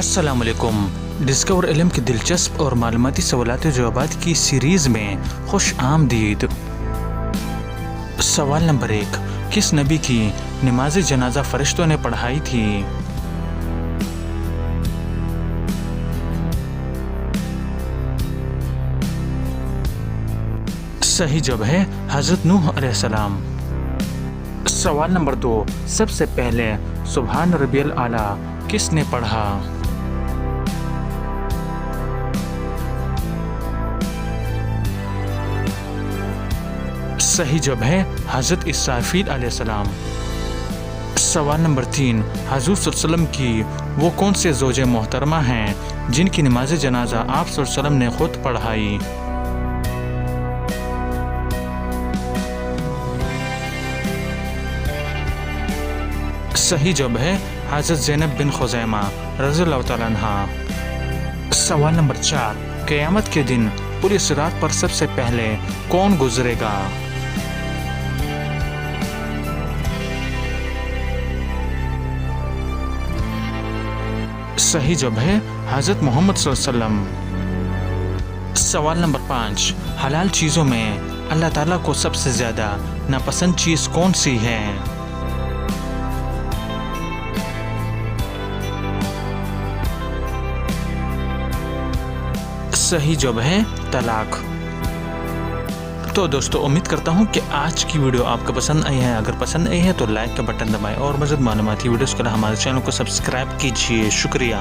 السلام علیکم۔ ڈسکور علم کی دلچسپ اور معلوماتی سوالات و جوابات کی سیریز میں خوش آمدید۔ سوال نمبر 1، کس نبی کی نماز جنازہ فرشتوں نے پڑھائی تھی؟ صحیح جواب ہے حضرت نوح علیہ السلام۔ سوال نمبر 2، سب سے پہلے سبحان ربی الاعلیٰ کس نے پڑھا؟ صحیح جواب ہے حضرت اسرافیل علیہ السلام۔ سوال نمبر 3، حضور صلی اللہ علیہ وسلم کی وہ کون سے زوجہ محترمہ ہیں جن کی نماز جنازہ آپ صلی اللہ علیہ وسلم نے خود پڑھائی؟ صحیح جواب ہے حضرت زینب بن خزیمہ رضی اللہ تعالیٰ عنہ۔ سوال نمبر 4، قیامت کے دن پل صراط پر سب سے پہلے کون گزرے گا؟ صحیح جواب ہے حضرت محمد صلی اللہ علیہ وسلم۔ سوال نمبر 5، حلال چیزوں میں اللہ تعالیٰ کو سب سے زیادہ ناپسند چیز کون سی ہے؟ صحیح جواب ہے طلاق۔ تو دوستو امید کرتا ہوں کہ آج کی ویڈیو آپ کو پسند آئی ہے۔ اگر پسند آئی ہے تو لائک کا بٹن دبائیں اور مزید معلوماتی ویڈیوز کے لیے ہمارے چینل کو سبسکرائب کیجیے۔ شکریہ۔